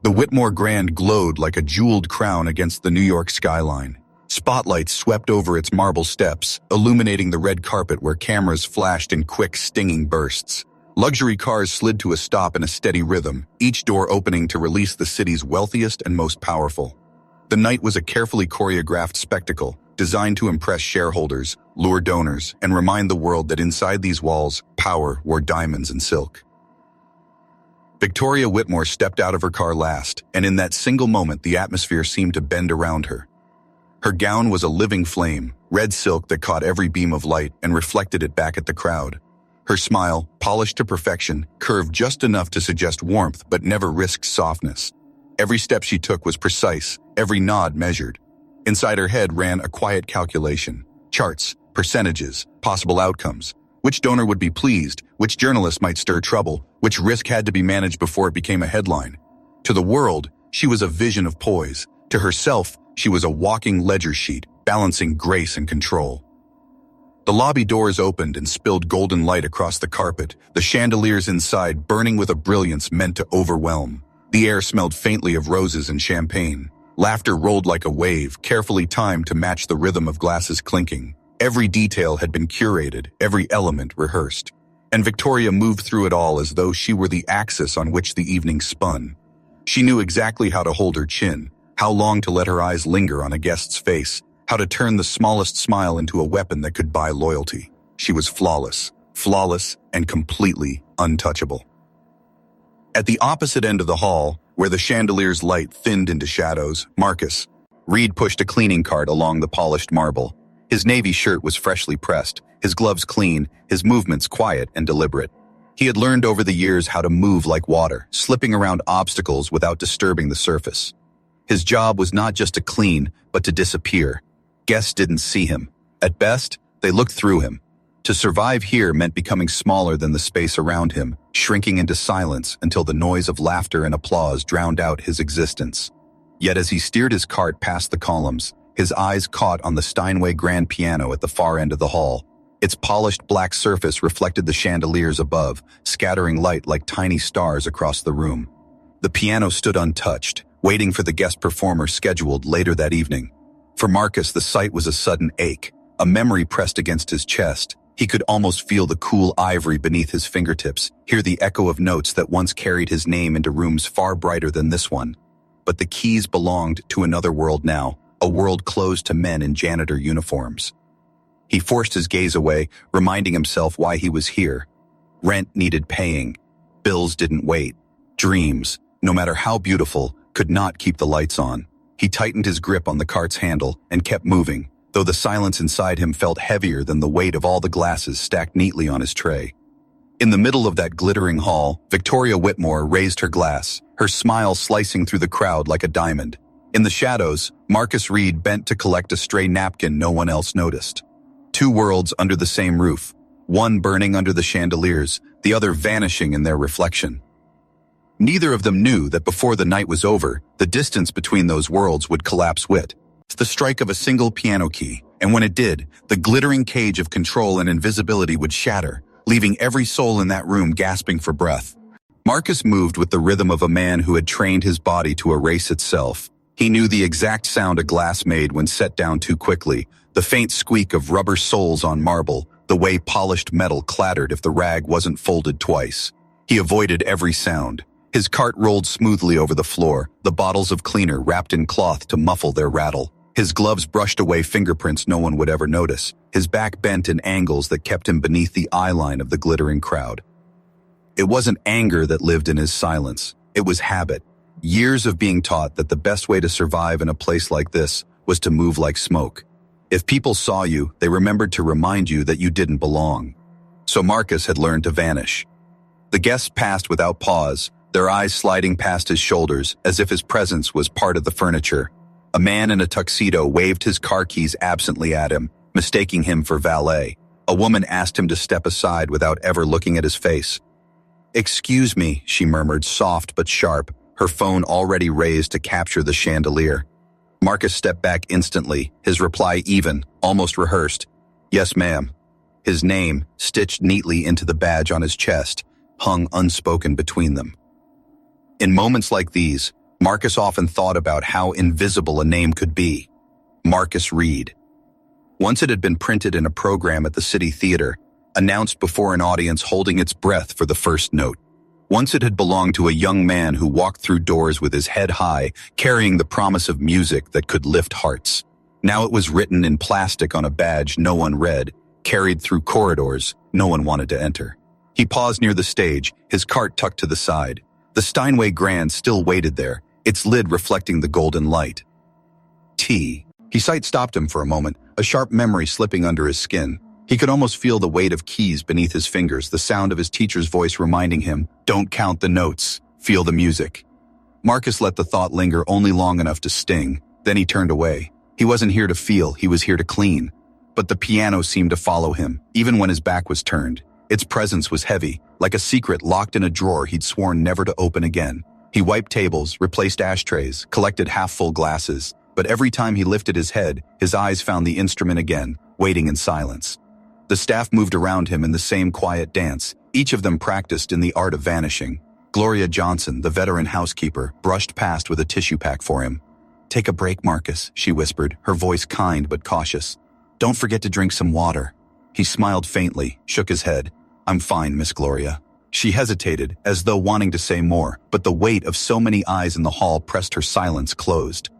The Whitmore Grand glowed like a jeweled crown against the New York skyline. Spotlights swept over its marble steps, illuminating the red carpet where cameras flashed in quick, stinging bursts. Luxury cars slid to a stop in a steady rhythm, each door opening to release the city's wealthiest and most powerful. The night was a carefully choreographed spectacle, designed to impress shareholders, lure donors, and remind the world that inside these walls, power wore diamonds and silk. Victoria Whitmore stepped out of her car last, and in that single moment the atmosphere seemed to bend around her. Her gown was a living flame, red silk that caught every beam of light and reflected it back at the crowd. Her smile, polished to perfection, curved just enough to suggest warmth but never risked softness. Every step she took was precise, every nod measured. Inside her head ran a quiet calculation. Charts, percentages, possible outcomes. Which donor would be pleased, which journalist might stir trouble, which risk had to be managed before it became a headline. To the world, she was a vision of poise. To herself, she was a walking ledger sheet, balancing grace and control. The lobby doors opened and spilled golden light across the carpet, the chandeliers inside burning with a brilliance meant to overwhelm. The air smelled faintly of roses and champagne. Laughter rolled like a wave, carefully timed to match the rhythm of glasses clinking. Every detail had been curated, every element rehearsed. And Victoria moved through it all as though she were the axis on which the evening spun. She knew exactly how to hold her chin, how long to let her eyes linger on a guest's face, how to turn the smallest smile into a weapon that could buy loyalty. She was flawless and completely untouchable. At the opposite end of the hall, where the chandelier's light thinned into shadows, Marcus. Reed pushed a cleaning cart along the polished marble. His navy shirt was freshly pressed, his gloves clean, his movements quiet and deliberate. He had learned over the years how to move like water, slipping around obstacles without disturbing the surface. His job was not just to clean, but to disappear. Guests didn't see him. At best, they looked through him. To survive here meant becoming smaller than the space around him, shrinking into silence until the noise of laughter and applause drowned out his existence. Yet as he steered his cart past the columns, his eyes caught on the Steinway grand piano at the far end of the hall. Its polished black surface reflected the chandeliers above, scattering light like tiny stars across the room. The piano stood untouched, waiting for the guest performer scheduled later that evening. For Marcus, the sight was a sudden ache, a memory pressed against his chest. He could almost feel the cool ivory beneath his fingertips, hear the echo of notes that once carried his name into rooms far brighter than this one. But the keys belonged to another world now, a world closed to men in janitor uniforms. He forced his gaze away, reminding himself why he was here. Rent needed paying. Bills didn't wait. Dreams, no matter how beautiful, could not keep the lights on. He tightened his grip on the cart's handle and kept moving, though the silence inside him felt heavier than the weight of all the glasses stacked neatly on his tray. In the middle of that glittering hall, Victoria Whitmore raised her glass, her smile slicing through the crowd like a diamond. In the shadows, Marcus Reed bent to collect a stray napkin no one else noticed. Two worlds under the same roof, one burning under the chandeliers, the other vanishing in their reflection. Neither of them knew that before the night was over, the distance between those worlds would collapse with the strike of a single piano key, and when it did, the glittering cage of control and invisibility would shatter, leaving every soul in that room gasping for breath. Marcus moved with the rhythm of a man who had trained his body to erase itself. He knew the exact sound a glass made when set down too quickly, the faint squeak of rubber soles on marble, the way polished metal clattered if the rag wasn't folded twice. He avoided every sound. His cart rolled smoothly over the floor, the bottles of cleaner wrapped in cloth to muffle their rattle. His gloves brushed away fingerprints no one would ever notice, his back bent in angles that kept him beneath the eye line of the glittering crowd. It wasn't anger that lived in his silence, it was habit. Years of being taught that the best way to survive in a place like this was to move like smoke. If people saw you, they remembered to remind you that you didn't belong. So Marcus had learned to vanish. The guests passed without pause, their eyes sliding past his shoulders as if his presence was part of the furniture. A man in a tuxedo waved his car keys absently at him, mistaking him for valet. A woman asked him to step aside without ever looking at his face. "Excuse me," she murmured, soft but sharp, her phone already raised to capture the chandelier. Marcus stepped back instantly, his reply even, almost rehearsed. "Yes, ma'am." His name, stitched neatly into the badge on his chest, hung unspoken between them. In moments like these, Marcus often thought about how invisible a name could be. Marcus Reed. Once it had been printed in a program at the City Theater, announced before an audience holding its breath for the first note. Once it had belonged to a young man who walked through doors with his head high, carrying the promise of music that could lift hearts. Now it was written in plastic on a badge no one read, carried through corridors no one wanted to enter. He paused near the stage, his cart tucked to the side. The Steinway Grand still waited there, its lid reflecting the golden light. Tea. His sight stopped him for a moment, a sharp memory slipping under his skin. He could almost feel the weight of keys beneath his fingers, the sound of his teacher's voice reminding him, "Don't count the notes, feel the music." Marcus let the thought linger only long enough to sting, then he turned away. He wasn't here to feel, he was here to clean. But the piano seemed to follow him, even when his back was turned. Its presence was heavy, like a secret locked in a drawer he'd sworn never to open again. He wiped tables, replaced ashtrays, collected half-full glasses, but every time he lifted his head, his eyes found the instrument again, waiting in silence. The staff moved around him in the same quiet dance, each of them practiced in the art of vanishing. Gloria Johnson, the veteran housekeeper, brushed past with a tissue pack for him. "Take a break, Marcus," she whispered, her voice kind but cautious. "Don't forget to drink some water." He smiled faintly, shook his head. "I'm fine, Miss Gloria." She hesitated, as though wanting to say more, but the weight of so many eyes in the hall pressed her silence closed.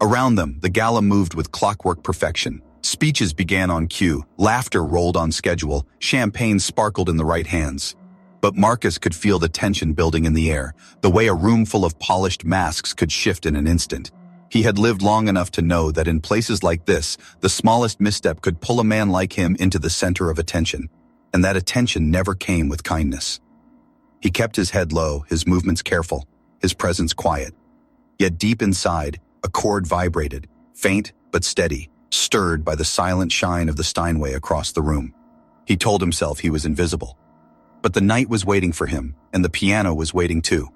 Around them, the gala moved with clockwork perfection. Speeches began on cue, laughter rolled on schedule, champagne sparkled in the right hands. But Marcus could feel the tension building in the air, the way a room full of polished masks could shift in an instant. He had lived long enough to know that in places like this, the smallest misstep could pull a man like him into the center of attention, and that attention never came with kindness. He kept his head low, his movements careful, his presence quiet. Yet deep inside, a chord vibrated, faint but steady, stirred by the silent shine of the Steinway across the room. He told himself he was invisible. But the night was waiting for him, and the piano was waiting too.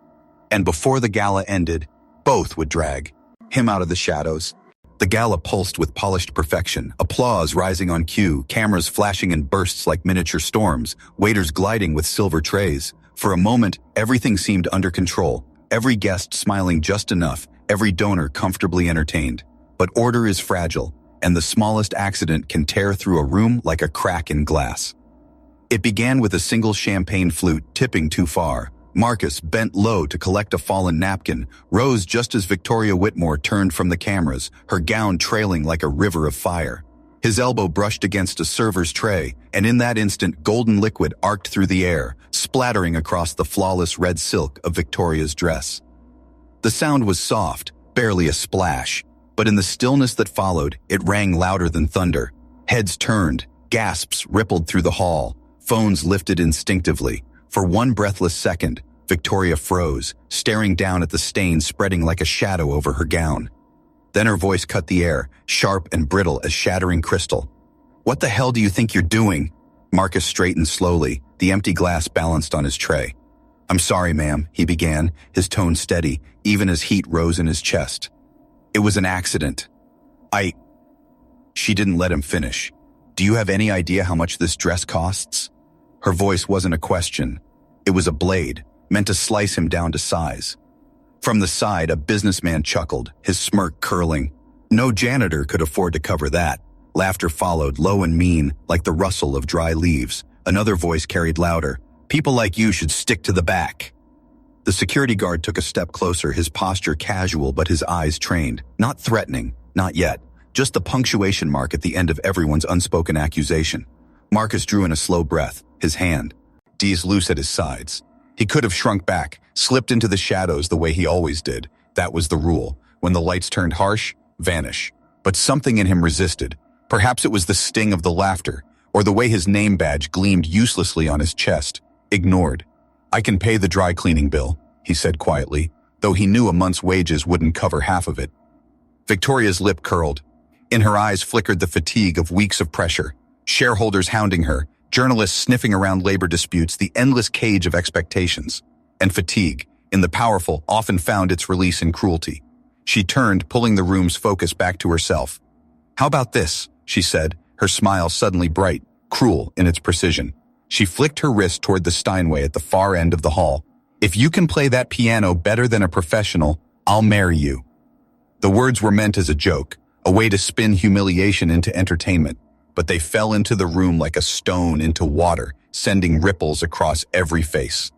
And before the gala ended, both would drag him out of the shadows. The gala pulsed with polished perfection, applause rising on cue, cameras flashing in bursts like miniature storms, waiters gliding with silver trays. For a moment, everything seemed under control, every guest smiling just enough, every donor comfortably entertained. But order is fragile, and the smallest accident can tear through a room like a crack in glass. It began with a single champagne flute tipping too far. Marcus, bent low to collect a fallen napkin, rose just as Victoria Whitmore turned from the cameras, her gown trailing like a river of fire. His elbow brushed against a server's tray, and in that instant golden liquid arced through the air, splattering across the flawless red silk of Victoria's dress. The sound was soft, barely a splash, but in the stillness that followed, it rang louder than thunder. Heads turned, gasps rippled through the hall, phones lifted instinctively. For one breathless second, Victoria froze, staring down at the stain spreading like a shadow over her gown. Then her voice cut the air, sharp and brittle as shattering crystal. "What the hell do you think you're doing?" Marcus straightened slowly, the empty glass balanced on his tray. "I'm sorry, ma'am," he began, his tone steady, even as heat rose in his chest. "It was an accident. She didn't let him finish. "Do you have any idea how much this dress costs?" Her voice wasn't a question. It was a blade, meant to slice him down to size. From the side, a businessman chuckled, his smirk curling. No janitor could afford to cover that. Laughter followed, low and mean, like the rustle of dry leaves. Another voice carried louder. "People like you should stick to the back." The security guard took a step closer, his posture casual but his eyes trained. Not threatening, not yet. Just the punctuation mark at the end of everyone's unspoken accusation. Marcus drew in a slow breath, his hand D's loose at his sides. He could have shrunk back, slipped into the shadows the way he always did. That was the rule. When the lights turned harsh, vanish. But something in him resisted. Perhaps it was the sting of the laughter, or the way his name badge gleamed uselessly on his chest. Ignored. "I can pay the dry cleaning bill," he said quietly, though he knew a month's wages wouldn't cover half of it. Victoria's lip curled. In her eyes flickered the fatigue of weeks of pressure. Shareholders hounding her, journalists sniffing around labor disputes, the endless cage of expectations. And fatigue, in the powerful, often found its release in cruelty. She turned, pulling the room's focus back to herself. "How about this?" she said, her smile suddenly bright, cruel in its precision. She flicked her wrist toward the Steinway at the far end of the hall. "If you can play that piano better than a professional, I'll marry you." The words were meant as a joke, a way to spin humiliation into entertainment, but they fell into the room like a stone into water, sending ripples across every face.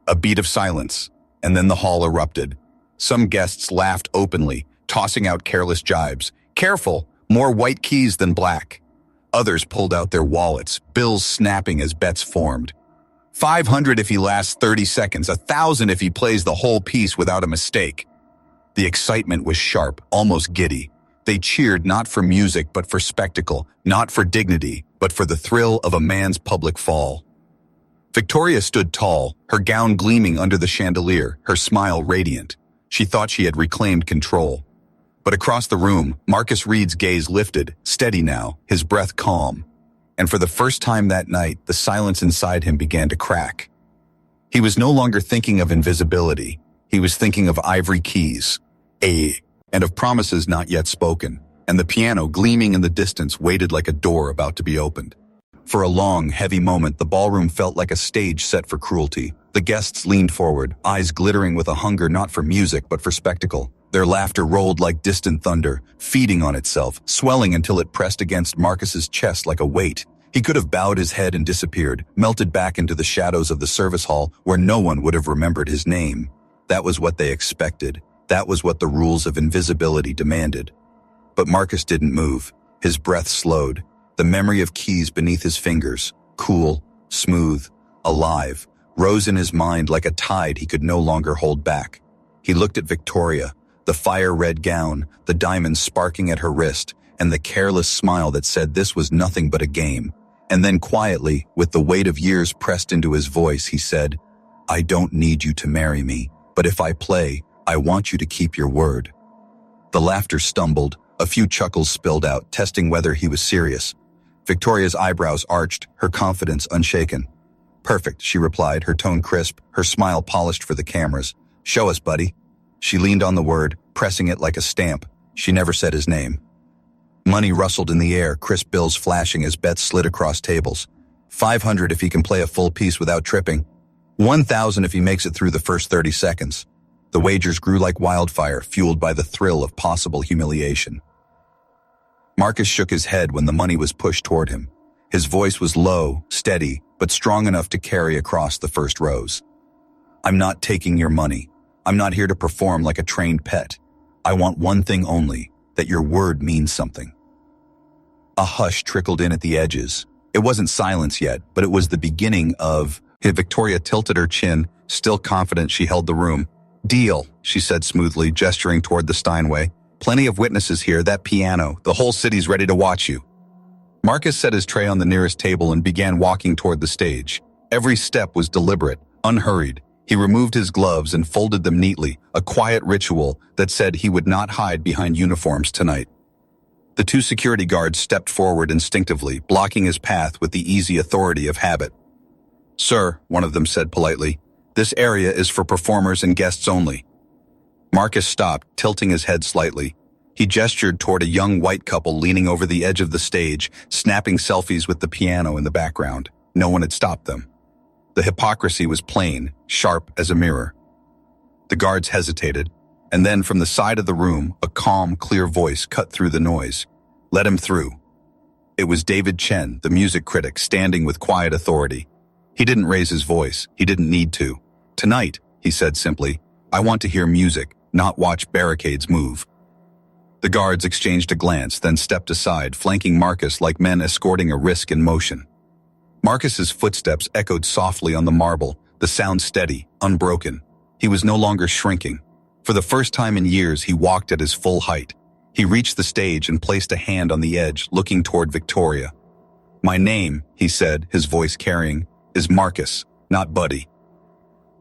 A beat of silence, and then the hall erupted. Some guests laughed openly, tossing out careless jibes. "Careful, more white keys than black." Others pulled out their wallets, bills snapping as bets formed. 500 if he lasts 30 seconds, 1,000 if he plays the whole piece without a mistake. The excitement was sharp, almost giddy. They cheered not for music but for spectacle, not for dignity, but for the thrill of a man's public fall. Victoria stood tall, her gown gleaming under the chandelier, her smile radiant. She thought she had reclaimed control. But across the room, Marcus Reed's gaze lifted, steady now, his breath calm. And for the first time that night, the silence inside him began to crack. He was no longer thinking of invisibility. He was thinking of ivory keys, and of promises not yet spoken, and the piano gleaming in the distance waited like a door about to be opened. For a long, heavy moment, the ballroom felt like a stage set for cruelty. The guests leaned forward, eyes glittering with a hunger not for music but for spectacle. Their laughter rolled like distant thunder, feeding on itself, swelling until it pressed against Marcus's chest like a weight. He could have bowed his head and disappeared, melted back into the shadows of the service hall where no one would have remembered his name. That was what they expected. That was what the rules of invisibility demanded. But Marcus didn't move. His breath slowed. The memory of keys beneath his fingers, cool, smooth, alive, rose in his mind like a tide he could no longer hold back. He looked at Victoria, the fire-red gown, the diamonds sparking at her wrist, and the careless smile that said this was nothing but a game. And then quietly, with the weight of years pressed into his voice, he said, "I don't need you to marry me, but if I play, I want you to keep your word." The laughter stumbled, a few chuckles spilled out, testing whether he was serious. Victoria's eyebrows arched, her confidence unshaken. "Perfect," she replied, her tone crisp, her smile polished for the cameras. "Show us, buddy." She leaned on the word, pressing it like a stamp. She never said his name. Money rustled in the air, crisp bills flashing as bets slid across tables. 500 if he can play a full piece without tripping. 1,000 if he makes it through the first 30 seconds. The wagers grew like wildfire, fueled by the thrill of possible humiliation. Marcus shook his head when the money was pushed toward him. His voice was low, steady, but strong enough to carry across the first rows. "I'm not taking your money. I'm not here to perform like a trained pet. I want one thing only, that your word means something." A hush trickled in at the edges. It wasn't silence yet, but it was the beginning of... Victoria tilted her chin, still confident she held the room. "Deal," she said smoothly, gesturing toward the Steinway. "Plenty of witnesses here, that piano, the whole city's ready to watch you." Marcus set his tray on the nearest table and began walking toward the stage. Every step was deliberate, unhurried. He removed his gloves and folded them neatly, a quiet ritual that said he would not hide behind uniforms tonight. The two security guards stepped forward instinctively, blocking his path with the easy authority of habit. "Sir," one of them said politely, "this area is for performers and guests only." Marcus stopped, tilting his head slightly. He gestured toward a young white couple leaning over the edge of the stage, snapping selfies with the piano in the background. No one had stopped them. The hypocrisy was plain, sharp as a mirror. The guards hesitated, and then from the side of the room, a calm, clear voice cut through the noise. "Let him through." It was David Chen, the music critic, standing with quiet authority. He didn't raise his voice. He didn't need to. "Tonight," he said simply, "I want to hear music, not watch barricades move." The guards exchanged a glance, then stepped aside, flanking Marcus like men escorting a risk in motion. Marcus's footsteps echoed softly on the marble, the sound steady, unbroken. He was no longer shrinking. For the first time in years, he walked at his full height. He reached the stage and placed a hand on the edge, looking toward Victoria. "My name," he said, his voice carrying, "is Marcus, not Buddy."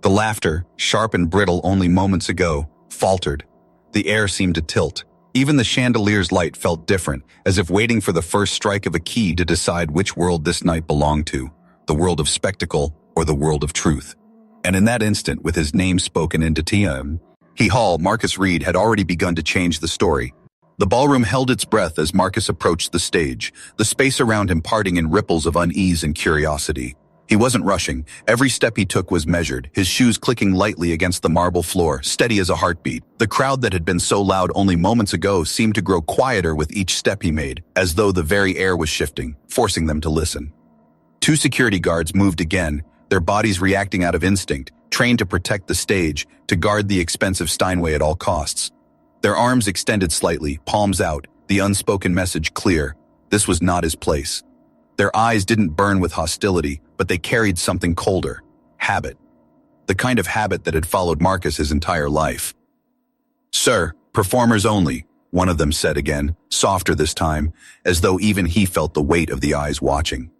The laughter, sharp and brittle only moments ago, faltered. The air seemed to tilt. Even the chandelier's light felt different, as if waiting for the first strike of a key to decide which world this night belonged to, the world of spectacle or the world of truth. And in that instant, with his name spoken into TM, Marcus Reed had already begun to change the story. The ballroom held its breath as Marcus approached the stage, the space around him parting in ripples of unease and curiosity. He wasn't rushing. Every step he took was measured, his shoes clicking lightly against the marble floor, steady as a heartbeat. The crowd that had been so loud only moments ago seemed to grow quieter with each step he made, as though the very air was shifting, forcing them to listen. 2 security guards moved again, their bodies reacting out of instinct, trained to protect the stage, to guard the expensive Steinway at all costs. Their arms extended slightly, palms out, the unspoken message clear. This was not his place. Their eyes didn't burn with hostility, but they carried something colder. Habit. The kind of habit that had followed Marcus his entire life. "Sir, performers only," one of them said again, softer this time, as though even he felt the weight of the eyes watching.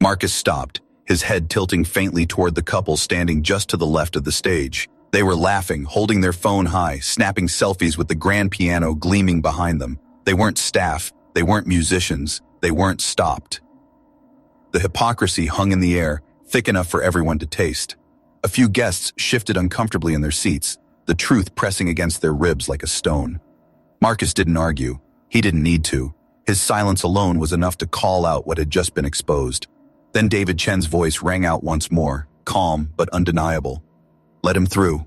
Marcus stopped, his head tilting faintly toward the couple standing just to the left of the stage. They were laughing, holding their phone high, snapping selfies with the grand piano gleaming behind them. They weren't staff, they weren't musicians, they weren't stopped. The hypocrisy hung in the air, thick enough for everyone to taste. A few guests shifted uncomfortably in their seats, the truth pressing against their ribs like a stone. Marcus didn't argue. He didn't need to. His silence alone was enough to call out what had just been exposed. Then David Chen's voice rang out once more, calm but undeniable. "Let him through."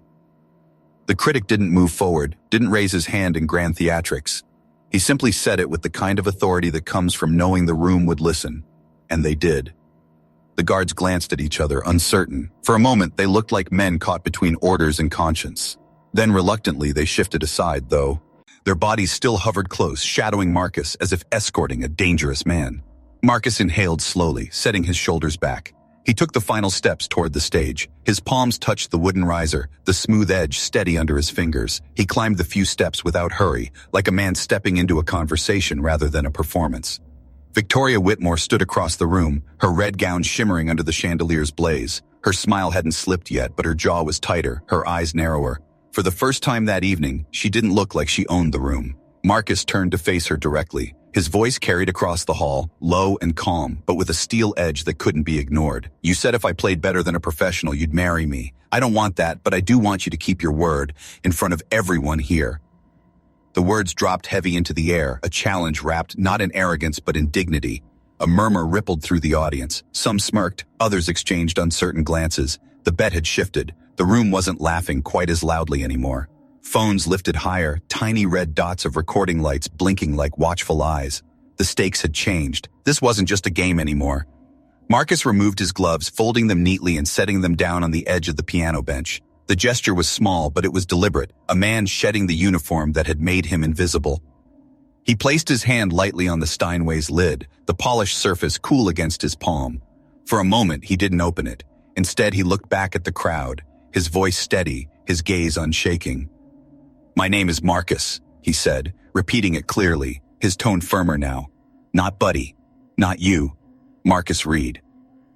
The critic didn't move forward, didn't raise his hand in grand theatrics. He simply said it with the kind of authority that comes from knowing the room would listen. And they did. The guards glanced at each other, uncertain. For a moment, they looked like men caught between orders and conscience. Then reluctantly, they shifted aside, though. Their bodies still hovered close, shadowing Marcus as if escorting a dangerous man. Marcus inhaled slowly, setting his shoulders back. He took the final steps toward the stage. His palms touched the wooden riser, the smooth edge steady under his fingers. He climbed the few steps without hurry, like a man stepping into a conversation rather than a performance. Victoria Whitmore stood across the room, her red gown shimmering under the chandelier's blaze. Her smile hadn't slipped yet, but her jaw was tighter, her eyes narrower. For the first time that evening, she didn't look like she owned the room. Marcus turned to face her directly. His voice carried across the hall, low and calm, but with a steel edge that couldn't be ignored. "You said if I played better than a professional, you'd marry me. I don't want that, but I do want you to keep your word in front of everyone here." The words dropped heavy into the air, a challenge wrapped not in arrogance but in dignity. A murmur rippled through the audience. Some smirked, others exchanged uncertain glances. The bet had shifted. The room wasn't laughing quite as loudly anymore. Phones lifted higher, tiny red dots of recording lights blinking like watchful eyes. The stakes had changed. This wasn't just a game anymore. Marcus removed his gloves, folding them neatly and setting them down on the edge of the piano bench. The gesture was small, but it was deliberate, a man shedding the uniform that had made him invisible. He placed his hand lightly on the Steinway's lid, the polished surface cool against his palm. For a moment, he didn't open it. Instead, he looked back at the crowd, his voice steady, his gaze unshaking. "My name is Marcus," he said, repeating it clearly, his tone firmer now. "Not Buddy. Not you. Marcus Reed."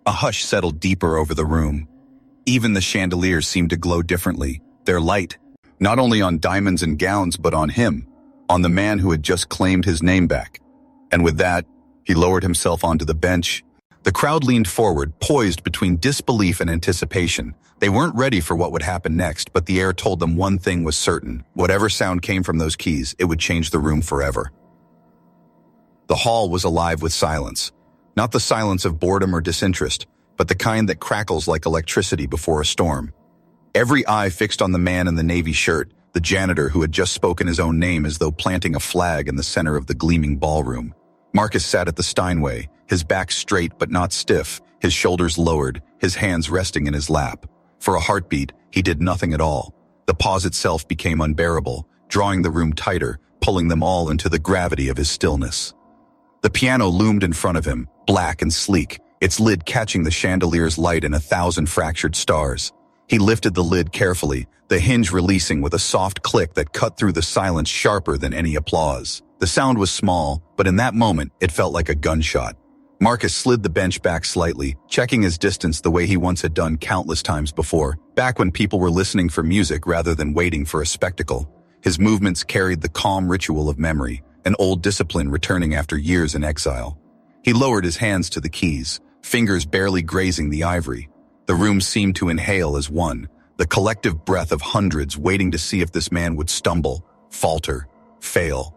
A hush settled deeper over the room. Even the chandeliers seemed to glow differently, their light, not only on diamonds and gowns, but on him, on the man who had just claimed his name back. And with that, he lowered himself onto the bench. The crowd leaned forward, poised between disbelief and anticipation. They weren't ready for what would happen next, but the air told them one thing was certain. Whatever sound came from those keys, it would change the room forever. The hall was alive with silence. Not the silence of boredom or disinterest, but the kind that crackles like electricity before a storm. Every eye fixed on the man in the navy shirt, the janitor who had just spoken his own name as though planting a flag in the center of the gleaming ballroom. Marcus sat at the Steinway, his back straight but not stiff, his shoulders lowered, his hands resting in his lap. For a heartbeat, he did nothing at all. The pause itself became unbearable, drawing the room tighter, pulling them all into the gravity of his stillness. The piano loomed in front of him, black and sleek, its lid catching the chandelier's light in 1,000 fractured stars. He lifted the lid carefully, the hinge releasing with a soft click that cut through the silence sharper than any applause. The sound was small, but in that moment, it felt like a gunshot. Marcus slid the bench back slightly, checking his distance the way he once had done countless times before, back when people were listening for music rather than waiting for a spectacle. His movements carried the calm ritual of memory, an old discipline returning after years in exile. He lowered his hands to the keys, fingers barely grazing the ivory. The room seemed to inhale as one, the collective breath of hundreds waiting to see if this man would stumble, falter, fail.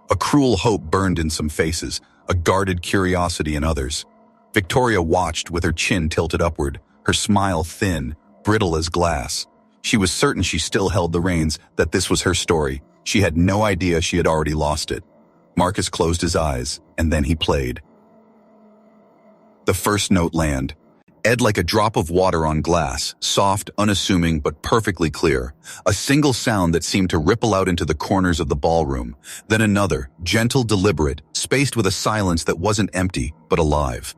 A cruel hope burned in some faces, a guarded curiosity in others. Victoria watched with her chin tilted upward, her smile thin, brittle as glass. She was certain she still held the reins, that this was her story. She had no idea she had already lost it. Marcus closed his eyes, and then he played. The first note landed. Ed like a drop of water on glass, soft, unassuming, but perfectly clear. A single sound that seemed to ripple out into the corners of the ballroom. Then another, gentle, deliberate, spaced with a silence that wasn't empty, but alive.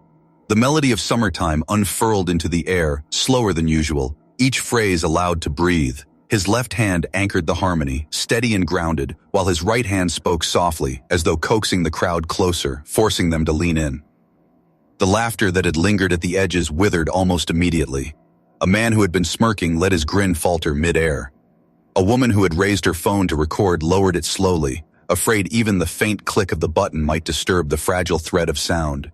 The melody of summertime unfurled into the air, slower than usual, each phrase allowed to breathe. His left hand anchored the harmony, steady and grounded, while his right hand spoke softly, as though coaxing the crowd closer, forcing them to lean in. The laughter that had lingered at the edges withered almost immediately. A man who had been smirking let his grin falter mid-air. A woman who had raised her phone to record lowered it slowly, afraid even the faint click of the button might disturb the fragile thread of sound.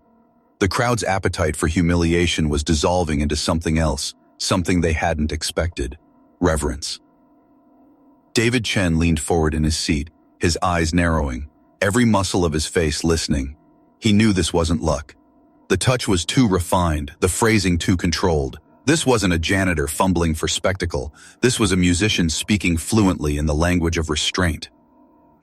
The crowd's appetite for humiliation was dissolving into something else, something they hadn't expected. Reverence. David Chen leaned forward in his seat, his eyes narrowing, every muscle of his face listening. He knew this wasn't luck. The touch was too refined, the phrasing too controlled. This wasn't a janitor fumbling for spectacle. This was a musician speaking fluently in the language of restraint.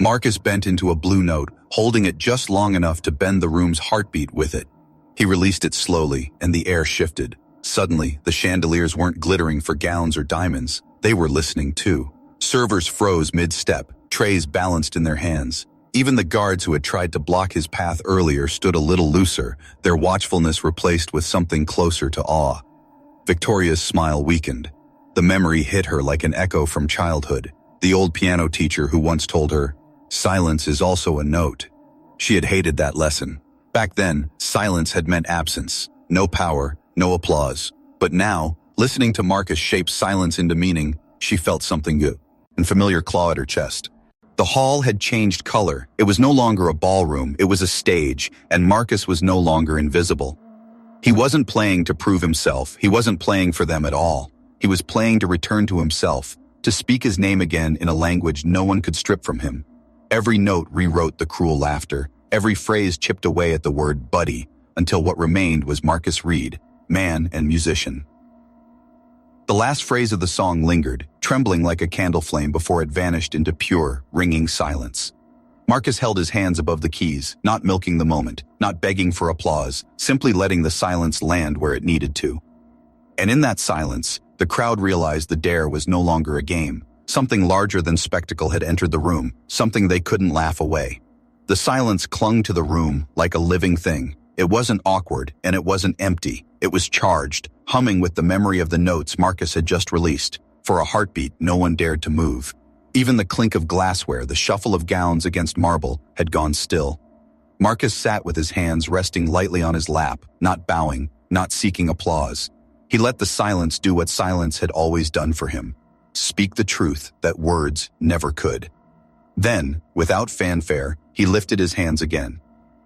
Marcus bent into a blue note, holding it just long enough to bend the room's heartbeat with it. He released it slowly, and the air shifted. Suddenly, the chandeliers weren't glittering for gowns or diamonds. They were listening too. Servers froze mid-step, trays balanced in their hands. Even the guards who had tried to block his path earlier stood a little looser, their watchfulness replaced with something closer to awe. Victoria's smile weakened. The memory hit her like an echo from childhood, the old piano teacher who once told her, "Silence is also a note." She had hated that lesson. Back then, silence had meant absence, no power, no applause. But now, listening to Marcus shape silence into meaning, she felt something good, and familiar claw at her chest. The hall had changed color. It was no longer a ballroom, it was a stage, and Marcus was no longer invisible. He wasn't playing to prove himself, he wasn't playing for them at all. He was playing to return to himself, to speak his name again in a language no one could strip from him. Every note rewrote the cruel laughter, every phrase chipped away at the word buddy, until what remained was Marcus Reed, man and musician. The last phrase of the song lingered, trembling like a candle flame before it vanished into pure, ringing silence. Marcus held his hands above the keys, not milking the moment, not begging for applause, simply letting the silence land where it needed to. And in that silence, the crowd realized the dare was no longer a game. Something larger than spectacle had entered the room, something they couldn't laugh away. The silence clung to the room like a living thing. It wasn't awkward, and it wasn't empty. It was charged, humming with the memory of the notes Marcus had just released. For a heartbeat, no one dared to move. Even the clink of glassware, the shuffle of gowns against marble, had gone still. Marcus sat with his hands resting lightly on his lap, not bowing, not seeking applause. He let the silence do what silence had always done for him. Speak the truth that words never could. Then, without fanfare, he lifted his hands again.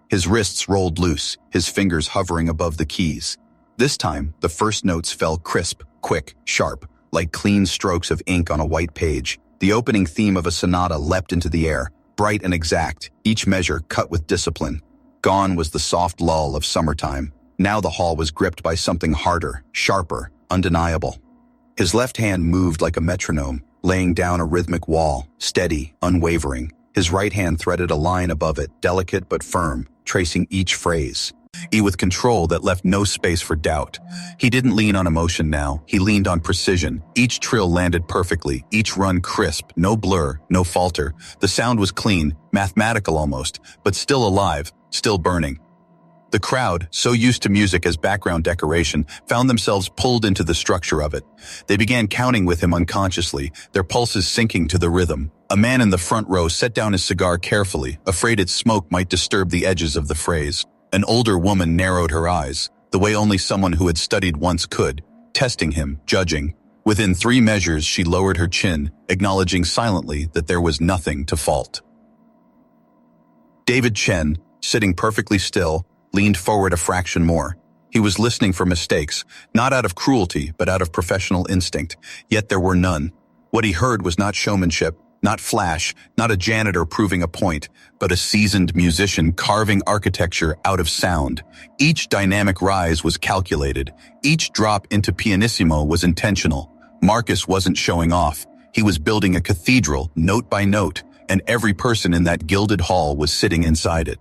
His wrists rolled loose, his fingers hovering above the keys. This time, the first notes fell crisp, quick, sharp, like clean strokes of ink on a white page. The opening theme of a sonata leapt into the air, bright and exact, each measure cut with discipline. Gone was the soft lull of summertime. Now the hall was gripped by something harder, sharper, undeniable. His left hand moved like a metronome, laying down a rhythmic wall, steady, unwavering. His right hand threaded a line above it, delicate but firm, tracing each phrase. With control that left no space for doubt. He didn't lean on emotion now, he leaned on precision. Each trill landed perfectly, each run crisp, no blur, no falter. The sound was clean, mathematical almost, but still alive, still burning. The crowd, so used to music as background decoration, found themselves pulled into the structure of it. They began counting with him unconsciously, their pulses syncing to the rhythm. A man in the front row set down his cigar carefully, afraid its smoke might disturb the edges of the phrase. An older woman narrowed her eyes, the way only someone who had studied once could, testing him, judging. Within 3 measures, she lowered her chin, acknowledging silently that there was nothing to fault. David Chen, sitting perfectly still, leaned forward a fraction more. He was listening for mistakes, not out of cruelty, but out of professional instinct, yet there were none. What he heard was not showmanship, Not flash, not a janitor proving a point, but a seasoned musician carving architecture out of sound. Each dynamic rise was calculated. Each drop into pianissimo was intentional. Marcus wasn't showing off. He was building a cathedral, note by note, and every person in that gilded hall was sitting inside it.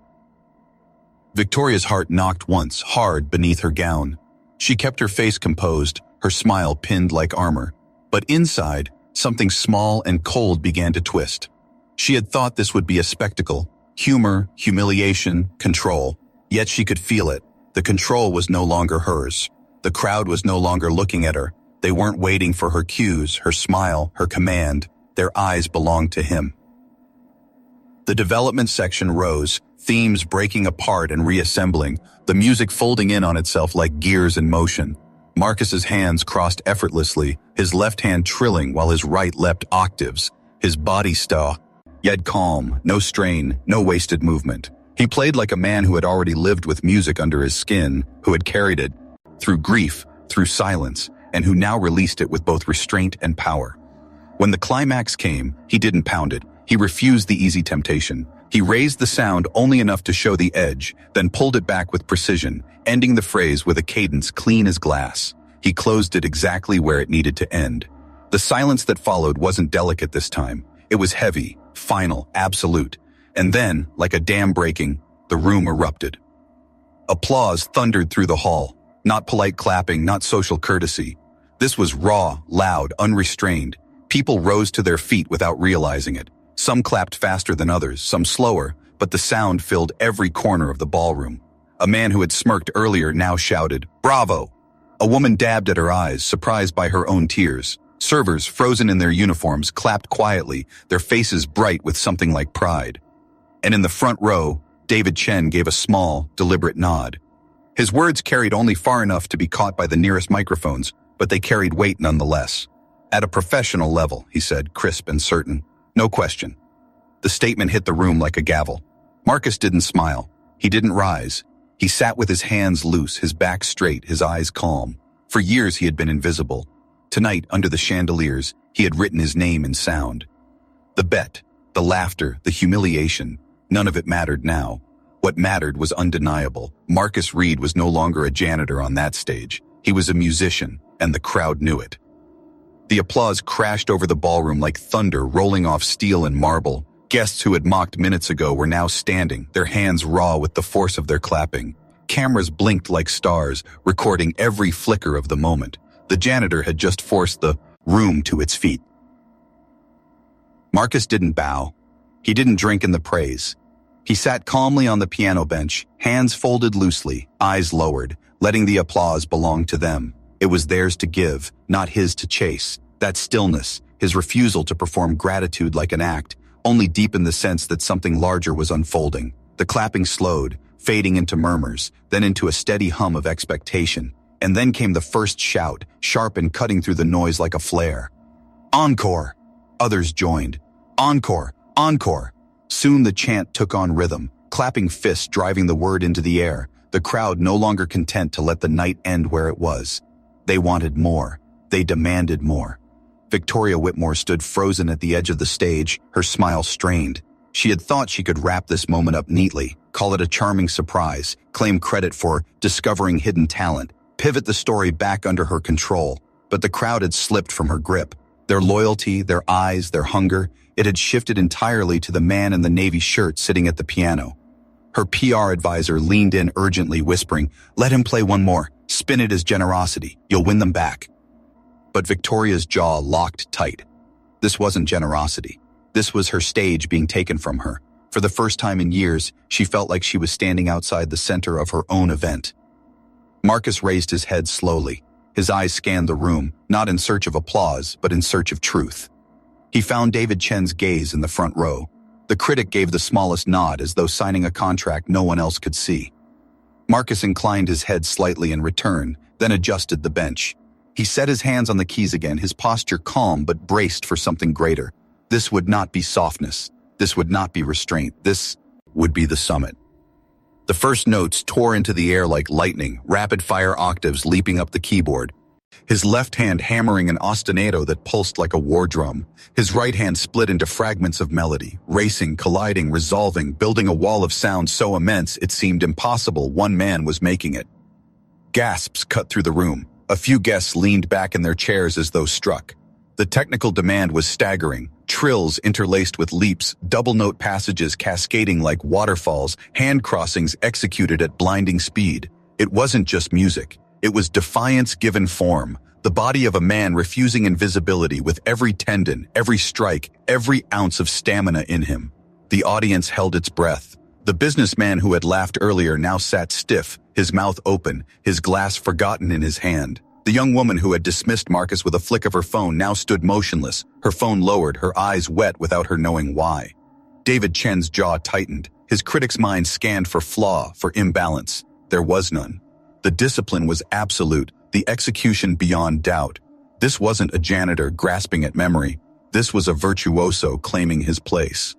Victoria's heart knocked once, hard beneath her gown. She kept her face composed, her smile pinned like armor. But inside, something small and cold began to twist. She had thought this would be a spectacle, humor, humiliation, control. Yet she could feel it. The control was no longer hers. The crowd was no longer looking at her. They weren't waiting for her cues, her smile, her command. Their eyes belonged to him. The development section rose, themes breaking apart and reassembling, the music folding in on itself like gears in motion. Marcus's hands crossed effortlessly, his left hand trilling while his right leapt octaves, his body still, yet calm, no strain, no wasted movement. He played like a man who had already lived with music under his skin, who had carried it through grief, through silence, and who now released it with both restraint and power. When the climax came, he didn't pound it. He refused the easy temptation. He raised the sound only enough to show the edge, then pulled it back with precision, ending the phrase with a cadence clean as glass. He closed it exactly where it needed to end. The silence that followed wasn't delicate this time. It was heavy, final, absolute. And then, like a dam breaking, the room erupted. Applause thundered through the hall. Not polite clapping, not social courtesy. This was raw, loud, unrestrained. People rose to their feet without realizing it. Some clapped faster than others, some slower, but the sound filled every corner of the ballroom. A man who had smirked earlier now shouted, "Bravo!" A woman dabbed at her eyes, surprised by her own tears. Servers, frozen in their uniforms, clapped quietly, their faces bright with something like pride. And in the front row, David Chen gave a small, deliberate nod. His words carried only far enough to be caught by the nearest microphones, but they carried weight nonetheless. "At a professional level," he said, crisp and certain. "No question." The statement hit the room like a gavel. Marcus didn't smile. He didn't rise. He sat with his hands loose, his back straight, his eyes calm. For years he had been invisible. Tonight, under the chandeliers, he had written his name in sound. The bet, the laughter, the humiliation, none of it mattered now. What mattered was undeniable. Marcus Reed was no longer a janitor on that stage. He was a musician, and the crowd knew it. The applause crashed over the ballroom like thunder rolling off steel and marble. Guests who had mocked minutes ago were now standing, their hands raw with the force of their clapping. Cameras blinked like stars, recording every flicker of the moment. The janitor had just forced the room to its feet. Marcus didn't bow. He didn't drink in the praise. He sat calmly on the piano bench, hands folded loosely, eyes lowered, letting the applause belong to them. It was theirs to give, not his to chase. That stillness, his refusal to perform gratitude like an act, only deepened the sense that something larger was unfolding. The clapping slowed, fading into murmurs, then into a steady hum of expectation. And then came the first shout, sharp and cutting through the noise like a flare. "Encore!" Others joined. "Encore! Encore!" Soon the chant took on rhythm, clapping fists driving the word into the air, the crowd no longer content to let the night end where it was. They wanted more. They demanded more. Victoria Whitmore stood frozen at the edge of the stage, her smile strained. She had thought she could wrap this moment up neatly, call it a charming surprise, claim credit for discovering hidden talent, pivot the story back under her control. But the crowd had slipped from her grip. Their loyalty, their eyes, their hunger, it had shifted entirely to the man in the navy shirt sitting at the piano. Her PR advisor leaned in urgently, whispering, "Let him play one more. Spin it as generosity. You'll win them back." But Victoria's jaw locked tight. This wasn't generosity. This was her stage being taken from her. For the first time in years, she felt like she was standing outside the center of her own event. Marcus raised his head slowly. His eyes scanned the room, not in search of applause, but in search of truth. He found David Chen's gaze in the front row. The critic gave the smallest nod as though signing a contract no one else could see. Marcus inclined his head slightly in return, then adjusted the bench. He set his hands on the keys again, his posture calm but braced for something greater. This would not be softness. This would not be restraint. This would be the summit. The first notes tore into the air like lightning, rapid-fire octaves leaping up the keyboard. his left hand hammering an ostinato that pulsed like a war drum. His right hand split into fragments of melody, racing, colliding, resolving, building a wall of sound so immense it seemed impossible one man was making it. Gasps cut through the room. A few guests leaned back in their chairs as though struck. The technical demand was staggering. Trills interlaced with leaps, double-note passages cascading like waterfalls, hand crossings executed at blinding speed. It wasn't just music. It was defiance given form, the body of a man refusing invisibility with every tendon, every strike, every ounce of stamina in him. The audience held its breath. The businessman who had laughed earlier now sat stiff, his mouth open, his glass forgotten in his hand. The young woman who had dismissed Marcus with a flick of her phone now stood motionless, her phone lowered, her eyes wet without her knowing why. David Chen's jaw tightened. His critic's mind scanned for flaw, for imbalance. There was none. The discipline was absolute, the execution beyond doubt. This wasn't a janitor grasping at memory. This was a virtuoso claiming his place.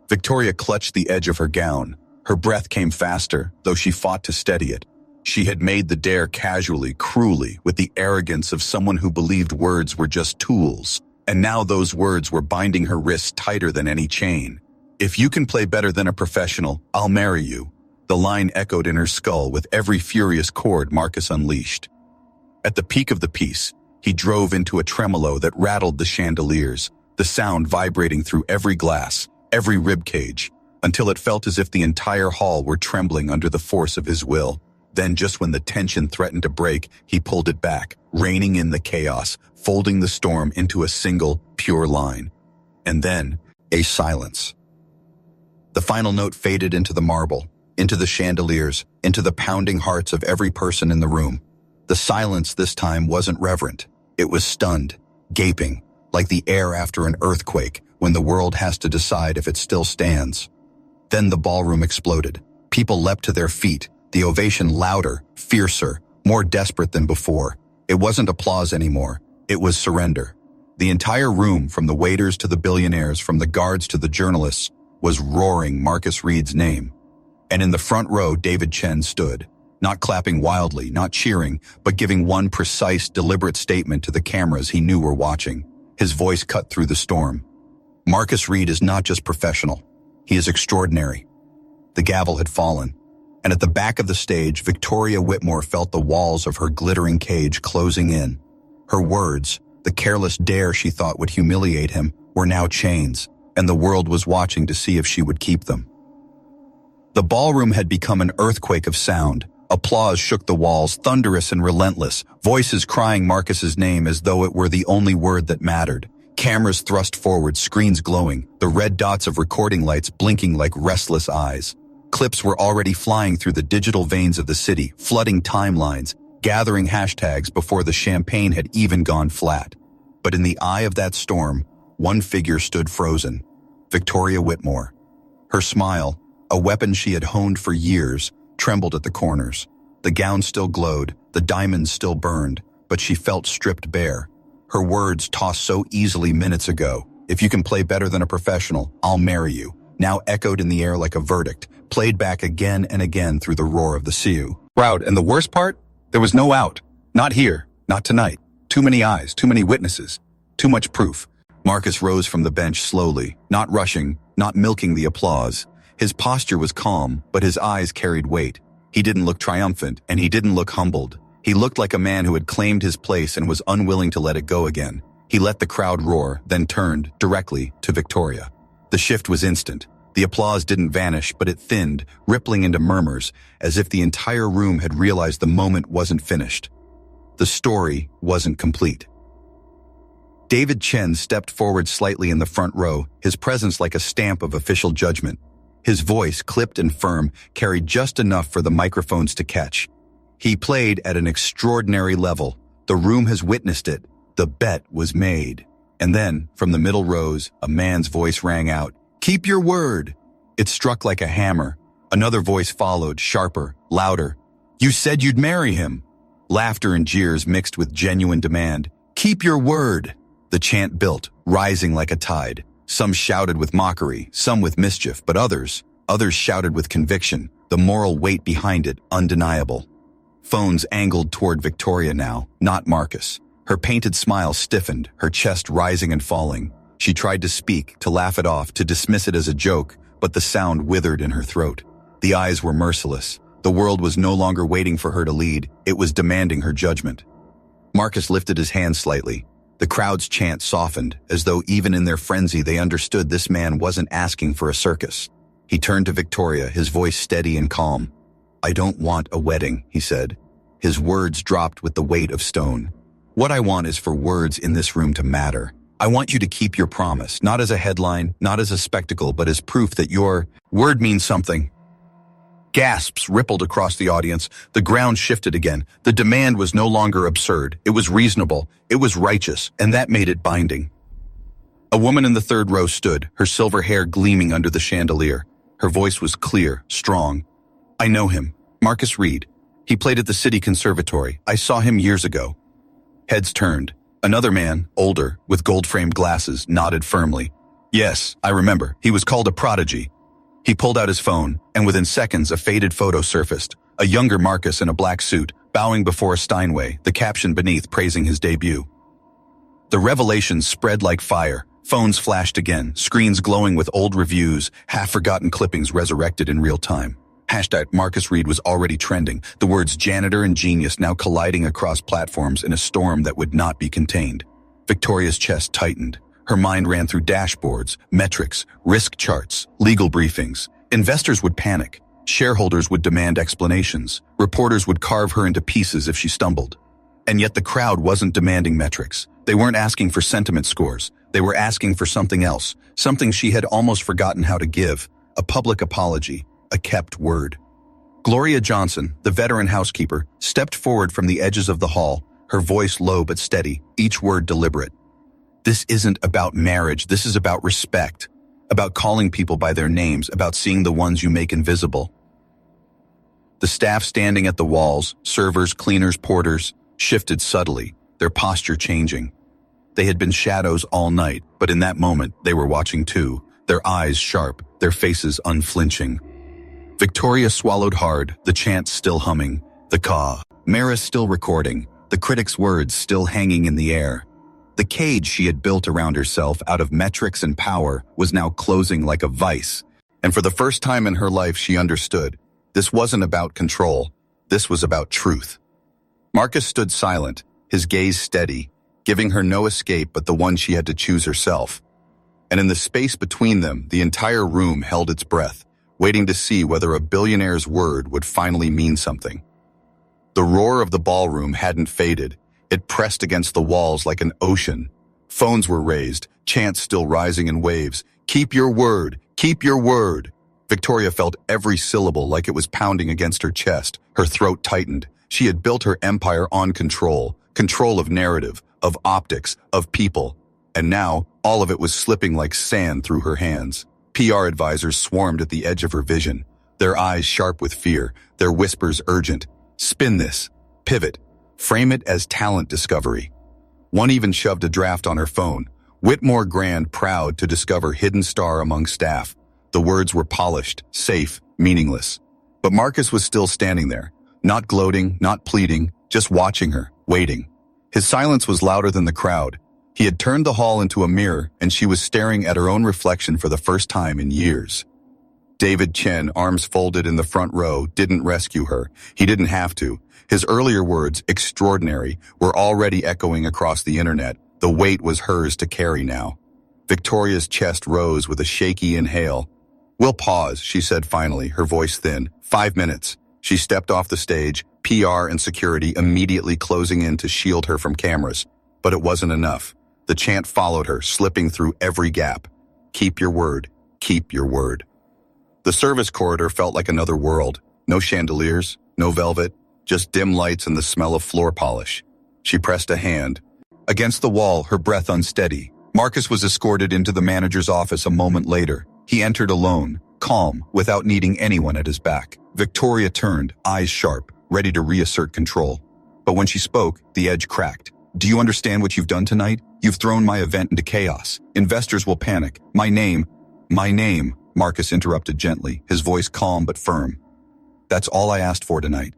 Victoria clutched the edge of her gown. Her breath came faster, though she fought to steady it. She had made the dare casually, cruelly, with the arrogance of someone who believed words were just tools. And now those words were binding her wrists tighter than any chain. "If you can play better than a professional, I'll marry you." The line echoed in her skull with every furious chord Marcus unleashed. At the peak of the piece, he drove into a tremolo that rattled the chandeliers, the sound vibrating through every glass, every ribcage, until it felt as if the entire hall were trembling under the force of his will. Then, just when the tension threatened to break, he pulled it back, reining in the chaos, folding the storm into a single, pure line. And then, a silence. The final note faded into the marble, into the chandeliers, into the pounding hearts of every person in the room. The silence this time wasn't reverent. It was stunned, gaping, like the air after an earthquake when the world has to decide if it still stands. Then the ballroom exploded. People leapt to their feet, the ovation louder, fiercer, more desperate than before. It wasn't applause anymore. It was surrender. The entire room, from the waiters to the billionaires, from the guards to the journalists, was roaring Marcus Reed's name. And in the front row, David Chen stood, not clapping wildly, not cheering, but giving one precise, deliberate statement to the cameras he knew were watching. His voice cut through the storm. Marcus Reed is not just professional. He is extraordinary. The gavel had fallen, and at the back of the stage, Victoria Whitmore felt the walls of her glittering cage closing in. Her words, the careless dare she thought would humiliate him, were now chains, and the world was watching to see if she would keep them. The ballroom had become an earthquake of sound. Applause shook the walls, thunderous and relentless, voices crying Marcus's name as though it were the only word that mattered. Cameras thrust forward, screens glowing, the red dots of recording lights blinking like restless eyes. Clips were already flying through the digital veins of the city, flooding timelines, gathering hashtags before the champagne had even gone flat. But in the eye of that storm, one figure stood frozen, Victoria Whitmore. Her smile, a weapon she had honed for years, trembled at the corners. The gown still glowed, the diamonds still burned, but she felt stripped bare. Her words, tossed so easily minutes ago, "If you can play better than a professional, I'll marry you," now echoed in the air like a verdict, played back again and again through the roar of the Sioux crowd. And the worst part? There was no out. Not here, not tonight. Too many eyes, too many witnesses, too much proof. Marcus rose from the bench slowly, not rushing, not milking the applause. His posture was calm, but his eyes carried weight. He didn't look triumphant, and he didn't look humbled. He looked like a man who had claimed his place and was unwilling to let it go again. He let the crowd roar, then turned, directly, to Victoria. The shift was instant. The applause didn't vanish, but it thinned, rippling into murmurs, as if the entire room had realized the moment wasn't finished. The story wasn't complete. David Chen stepped forward slightly in the front row, his presence like a stamp of official judgment. His voice, clipped and firm, carried just enough for the microphones to catch. He played at an extraordinary level. The room has witnessed it. The bet was made. And then, from the middle rows, a man's voice rang out, "Keep your word." It struck like a hammer. Another voice followed, sharper, louder. "You said you'd marry him." Laughter and jeers mixed with genuine demand. "Keep your word." The chant built, rising like a tide. Some shouted with mockery, some with mischief, but others shouted with conviction, the moral weight behind it undeniable. Phones angled toward Victoria now, not Marcus. Her painted smile stiffened, her chest rising and falling. She tried to speak, to laugh it off, to dismiss it as a joke, but the sound withered in her throat. The eyes were merciless. The world was no longer waiting for her to lead, it was demanding her judgment. Marcus lifted his hand slightly. The crowd's chant softened, as though even in their frenzy they understood this man wasn't asking for a circus. He turned to Victoria, his voice steady and calm. "I don't want a wedding," he said. His words dropped with the weight of stone. "What I want is for words in this room to matter. I want you to keep your promise, not as a headline, not as a spectacle, but as proof that your word means something." Gasps rippled across the audience. The ground shifted again. The demand was no longer absurd. It was reasonable. It was righteous, and that made it binding. A woman in the third row stood, her silver hair gleaming under the chandelier. Her voice was clear, strong. "I know him. Marcus Reed. He played at the City Conservatory. I saw him years ago." Heads turned. Another man, older, with gold-framed glasses, nodded firmly. "Yes, I remember. He was called a prodigy." He pulled out his phone, and within seconds a faded photo surfaced. A younger Marcus in a black suit, bowing before a Steinway, the caption beneath praising his debut. The revelation spread like fire. Phones flashed again, screens glowing with old reviews, half-forgotten clippings resurrected in real time. Hashtag Marcus Reed was already trending, the words janitor and genius now colliding across platforms in a storm that would not be contained. Victoria's chest tightened. Her mind ran through dashboards, metrics, risk charts, legal briefings. Investors would panic. Shareholders would demand explanations. Reporters would carve her into pieces if she stumbled. And yet the crowd wasn't demanding metrics. They weren't asking for sentiment scores. They were asking for something else, something she had almost forgotten how to give, a public apology, a kept word. Gloria Johnson, the veteran housekeeper, stepped forward from the edges of the hall, her voice low but steady, each word deliberate. "This isn't about marriage, this is about respect, about calling people by their names, about seeing the ones you make invisible." The staff standing at the walls, servers, cleaners, porters, shifted subtly, their posture changing. They had been shadows all night, but in that moment they were watching too, their eyes sharp, their faces unflinching. Victoria swallowed hard, the chant still humming, the caw, Maris still recording, the critic's words still hanging in the air. The cage she had built around herself out of metrics and power was now closing like a vice, and for the first time in her life she understood. This wasn't about control, this was about truth. Marcus stood silent, his gaze steady, giving her no escape but the one she had to choose herself. And in the space between them, the entire room held its breath, waiting to see whether a billionaire's word would finally mean something. The roar of the ballroom hadn't faded. It pressed against the walls like an ocean. Phones were raised, chants still rising in waves. "Keep your word! Keep your word!" Victoria felt every syllable like it was pounding against her chest. Her throat tightened. She had built her empire on control. Control of narrative, of optics, of people. And now, all of it was slipping like sand through her hands. PR advisors swarmed at the edge of her vision, their eyes sharp with fear, their whispers urgent. "Spin this. Pivot. Frame it as talent discovery." One even shoved a draft on her phone. Whitmore Grand proud to discover hidden star among staff. The words were polished, safe, meaningless. But Marcus was still standing there, not gloating, not pleading, just watching her, waiting. His silence was louder than the crowd. He had turned the hall into a mirror, and she was staring at her own reflection for the first time in years. David Chen, arms folded in the front row, didn't rescue her. He didn't have to. His earlier words, extraordinary, were already echoing across the internet. The weight was hers to carry now. Victoria's chest rose with a shaky inhale. "We'll pause," she said finally, her voice thin. 5 minutes. She stepped off the stage, PR and security immediately closing in to shield her from cameras. But it wasn't enough. The chant followed her, slipping through every gap. "Keep your word. Keep your word." The service corridor felt like another world. No chandeliers, no velvet, just dim lights and the smell of floor polish. She pressed a hand. Against the wall, her breath unsteady. Marcus was escorted into the manager's office a moment later. He entered alone, calm, without needing anyone at his back. Victoria turned, eyes sharp, ready to reassert control. But when she spoke, the edge cracked. "Do you understand what you've done tonight? You've thrown my event into chaos. Investors will panic. My name, Marcus interrupted gently, his voice calm but firm. "That's all I asked for tonight.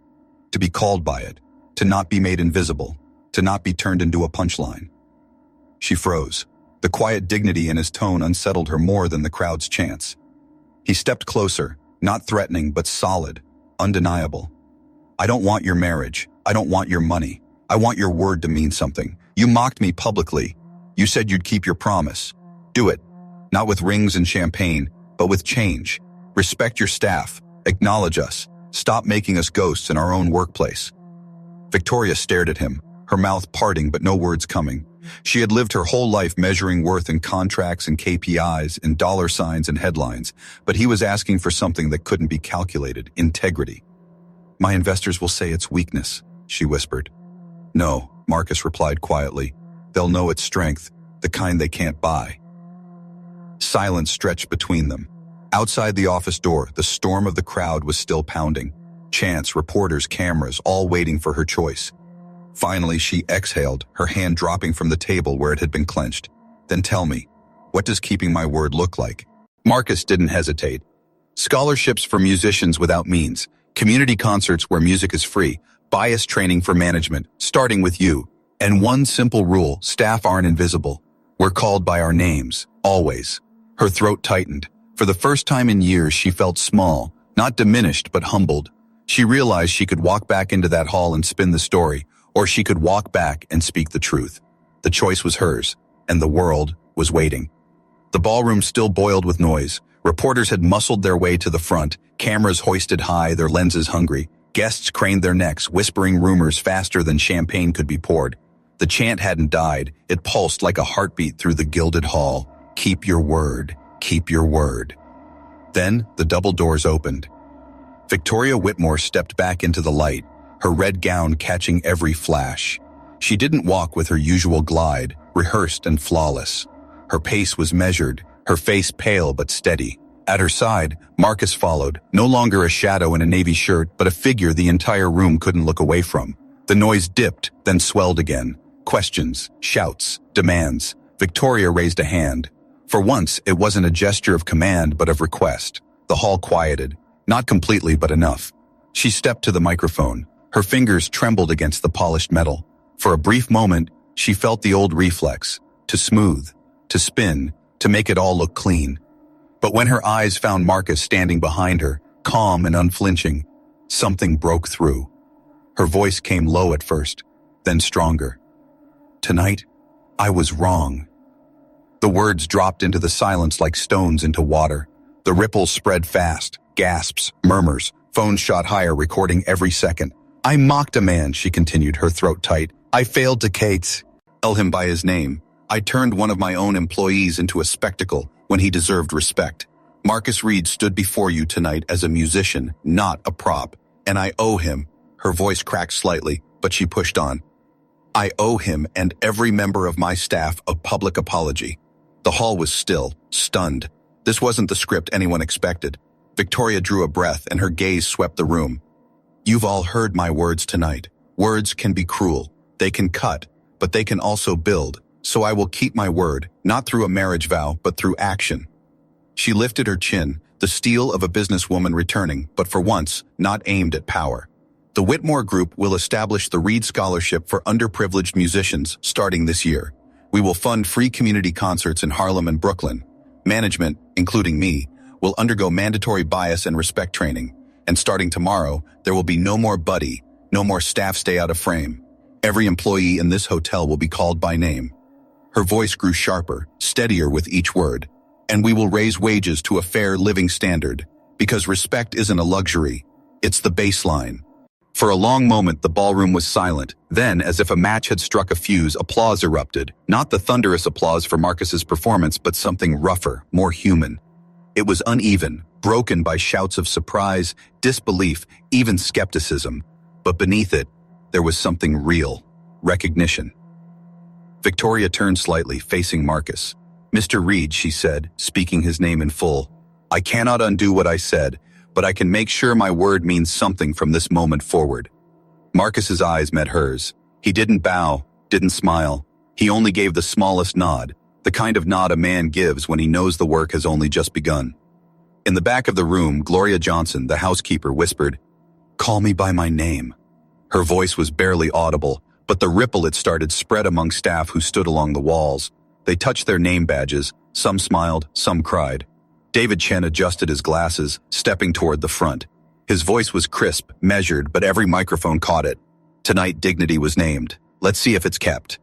to be called by it, to not be made invisible, to not be turned into a punchline. She froze. The quiet dignity in his tone unsettled her more than the crowd's chants. He stepped closer, not threatening but solid, undeniable. I don't want your marriage. I don't want your money. I want your word to mean something. You mocked me publicly. You said you'd keep your promise. Do it. Not with rings and champagne, but with change. Respect your staff. Acknowledge us. Stop making us ghosts in our own workplace. Victoria stared at him, her mouth parting but no words coming. She had lived her whole life measuring worth in contracts and KPIs, in dollar signs and headlines, but he was asking for something that couldn't be calculated, integrity. My investors will say it's weakness, she whispered. No, Marcus replied quietly. They'll know it's strength, the kind they can't buy. Silence stretched between them. Outside the office door, the storm of the crowd was still pounding. Chants, reporters, cameras, all waiting for her choice. Finally, she exhaled, her hand dropping from the table where it had been clenched. Then tell me, what does keeping my word look like? Marcus didn't hesitate. Scholarships for musicians without means, community concerts where music is free, bias training for management, starting with you. And one simple rule, staff aren't invisible. We're called by our names, always. Her throat tightened. For the first time in years, she felt small, not diminished, but humbled. She realized she could walk back into that hall and spin the story, or she could walk back and speak the truth. The choice was hers, and the world was waiting. The ballroom still boiled with noise. Reporters had muscled their way to the front, cameras hoisted high, their lenses hungry. Guests craned their necks, whispering rumors faster than champagne could be poured. The chant hadn't died. It pulsed like a heartbeat through the gilded hall. Keep your word. Keep your word. Then the double doors opened. Victoria Whitmore stepped back into the light, her red gown catching every flash. She didn't walk with her usual glide, rehearsed and flawless. Her pace was measured, her face pale but steady. At her side, Marcus followed, no longer a shadow in a navy shirt, but a figure the entire room couldn't look away from. The noise dipped, then swelled again. Questions, shouts, demands. Victoria raised a hand. For once, it wasn't a gesture of command, but of request. The hall quieted, not completely, but enough. She stepped to the microphone. Her fingers trembled against the polished metal. For a brief moment, she felt the old reflex, to smooth, to spin, to make it all look clean. But when her eyes found Marcus standing behind her, calm and unflinching, something broke through. Her voice came low at first, then stronger. Tonight, I was wrong. The words dropped into the silence like stones into water. The ripples spread fast, gasps, murmurs, phones shot higher, recording every second. I mocked a man, she continued, her throat tight. I failed to tell him by his name. I turned one of my own employees into a spectacle when he deserved respect. Marcus Reed stood before you tonight as a musician, not a prop. And I owe him. Her voice cracked slightly, but she pushed on. I owe him and every member of my staff a public apology. The hall was still, stunned. This wasn't the script anyone expected. Victoria drew a breath and her gaze swept the room. You've all heard my words tonight. Words can be cruel. They can cut, but they can also build. So I will keep my word, not through a marriage vow, but through action. She lifted her chin, the steel of a businesswoman returning, but for once, not aimed at power. The Whitmore Group will establish the Reed Scholarship for underprivileged musicians starting this year. We will fund free community concerts in Harlem and Brooklyn. Management, including me, will undergo mandatory bias and respect training. And starting tomorrow, there will be no more buddy, no more staff stay out of frame. Every employee in this hotel will be called by name. Her voice grew sharper, steadier with each word. And we will raise wages to a fair living standard, because respect isn't a luxury, it's the baseline. For a long moment, the ballroom was silent. Then, as if a match had struck a fuse, applause erupted. Not the thunderous applause for Marcus's performance, but something rougher, more human. It was uneven, broken by shouts of surprise, disbelief, even skepticism. But beneath it, there was something real, recognition. Victoria turned slightly, facing Marcus. Mr. Reed, she said, speaking his name in full. I cannot undo what I said, but I can make sure my word means something from this moment forward. Marcus's eyes met hers. He didn't bow, didn't smile. He only gave the smallest nod, the kind of nod a man gives when he knows the work has only just begun. In the back of the room, Gloria Johnson, the housekeeper, whispered, Call me by my name. Her voice was barely audible, but the ripple it started spread among staff who stood along the walls. They touched their name badges, some smiled, some cried. David Chen adjusted his glasses, stepping toward the front. His voice was crisp, measured, but every microphone caught it. Tonight, dignity was named. Let's see if it's kept.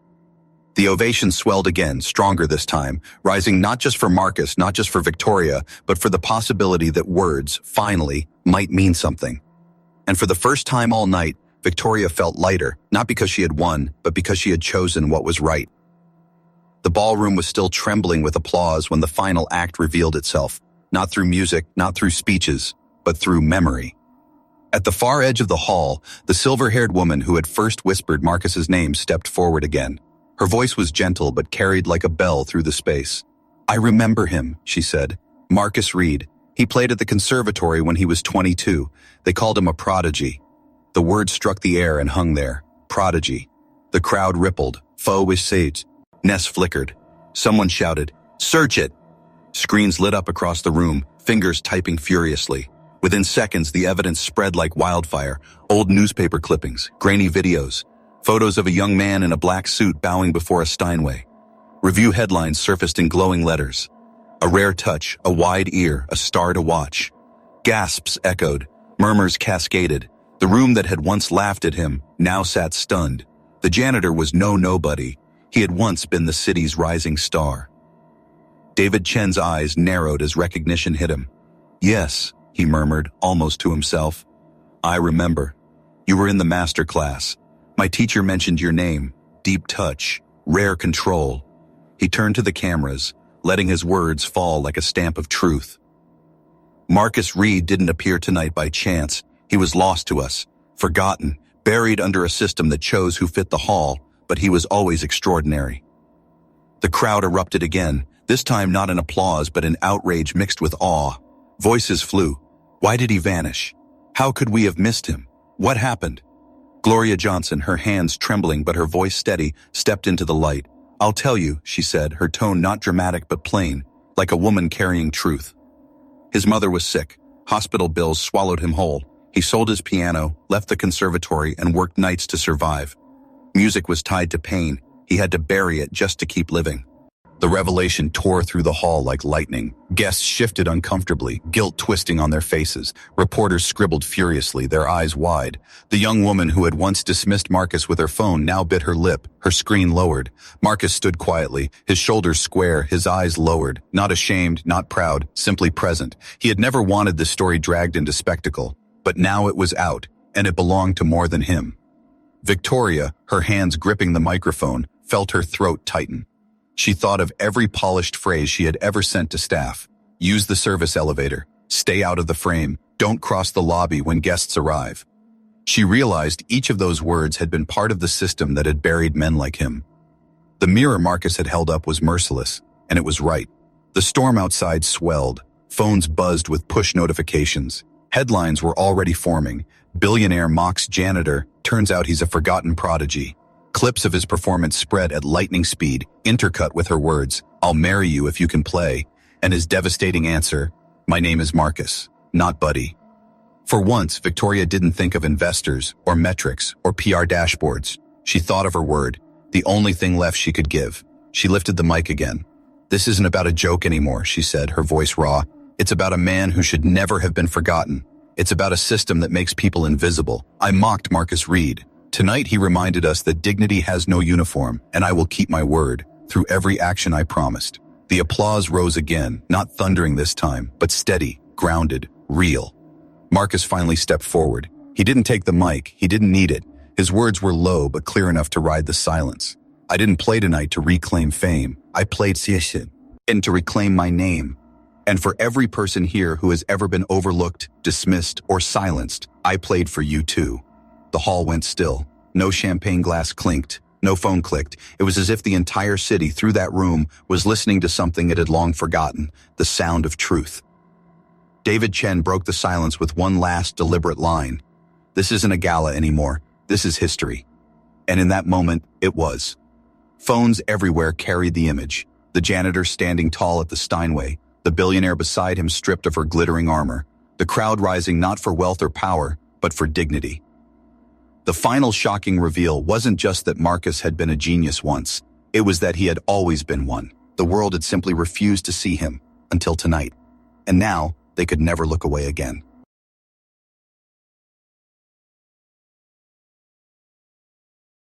The ovation swelled again, stronger this time, rising not just for Marcus, not just for Victoria, but for the possibility that words, finally, might mean something. And for the first time all night, Victoria felt lighter, not because she had won, but because she had chosen what was right. The ballroom was still trembling with applause when the final act revealed itself, not through music, not through speeches, but through memory. At the far edge of the hall, the silver-haired woman who had first whispered Marcus's name stepped forward again. Her voice was gentle but carried like a bell through the space. "I remember him," she said. "Marcus Reed. He played at the conservatory when he was 22. They called him a prodigy." The word struck the air and hung there. Prodigy. The crowd rippled. Faux was sage. Ness flickered. Someone shouted, "Search it!" Screens lit up across the room, fingers typing furiously. Within seconds, the evidence spread like wildfire. Old newspaper clippings, grainy videos, photos of a young man in a black suit bowing before a Steinway. Review headlines surfaced in glowing letters. A rare touch, a wide ear, a star to watch. Gasps echoed, murmurs cascaded. The room that had once laughed at him now sat stunned. The janitor was no nobody. He had once been the city's rising star. David Chen's eyes narrowed as recognition hit him. "Yes," he murmured, almost to himself. "I remember. You were in the master class. My teacher mentioned your name. Deep touch, rare control." He turned to the cameras, letting his words fall like a stamp of truth. "Marcus Reed didn't appear tonight by chance. He was lost to us, forgotten, buried under a system that chose who fit the hall, but he was always extraordinary." The crowd erupted again, this time not in applause but in outrage mixed with awe. Voices flew. Why did he vanish? How could we have missed him? What happened? Gloria Johnson, her hands trembling but her voice steady, stepped into the light. "I'll tell you," she said, her tone not dramatic but plain, like a woman carrying truth. His mother was sick. Hospital bills swallowed him whole. He sold his piano, left the conservatory, and worked nights to survive. Music was tied to pain. He had to bury it just to keep living. The revelation tore through the hall like lightning. Guests shifted uncomfortably, guilt twisting on their faces. Reporters scribbled furiously, their eyes wide. The young woman who had once dismissed Marcus with her phone now bit her lip, her screen lowered. Marcus stood quietly, his shoulders square, his eyes lowered. Not ashamed, not proud, simply present. He had never wanted this story dragged into spectacle. But now it was out, and it belonged to more than him. Victoria, her hands gripping the microphone, felt her throat tighten. She thought of every polished phrase she had ever sent to staff. Use the service elevator. Stay out of the frame. Don't cross the lobby when guests arrive. She realized each of those words had been part of the system that had buried men like him. The mirror Marcus had held up was merciless, and it was right. The storm outside swelled. Phones buzzed with push notifications. Headlines were already forming. Billionaire mocks janitor, turns out he's a forgotten prodigy. Clips of his performance spread at lightning speed, intercut with her words, "I'll marry you if you can play," and his devastating answer, "My name is Marcus, not Buddy." For once, Victoria didn't think of investors, or metrics, or PR dashboards. She thought of her word, the only thing left she could give. She lifted the mic again. "This isn't about a joke anymore," she said, her voice raw. "It's about a man who should never have been forgotten. It's about a system that makes people invisible. I mocked Marcus Reed. Tonight he reminded us that dignity has no uniform, and I will keep my word, through every action I promised." The applause rose again, not thundering this time, but steady, grounded, real. Marcus finally stepped forward. He didn't take the mic, he didn't need it. His words were low but clear enough to ride the silence. "I didn't play tonight to reclaim fame. I played Siasin, and to reclaim my name. And for every person here who has ever been overlooked, dismissed, or silenced, I played for you too." The hall went still. No champagne glass clinked. No phone clicked. It was as if the entire city, through that room, was listening to something it had long forgotten, the sound of truth. David Chen broke the silence with one last deliberate line. "This isn't a gala anymore. This is history." And in that moment, it was. Phones everywhere carried the image. The janitor standing tall at the Steinway, the billionaire beside him stripped of her glittering armor, the crowd rising not for wealth or power, but for dignity. The final shocking reveal wasn't just that Marcus had been a genius once. It was that he had always been one. The world had simply refused to see him, until tonight. And now, they could never look away again.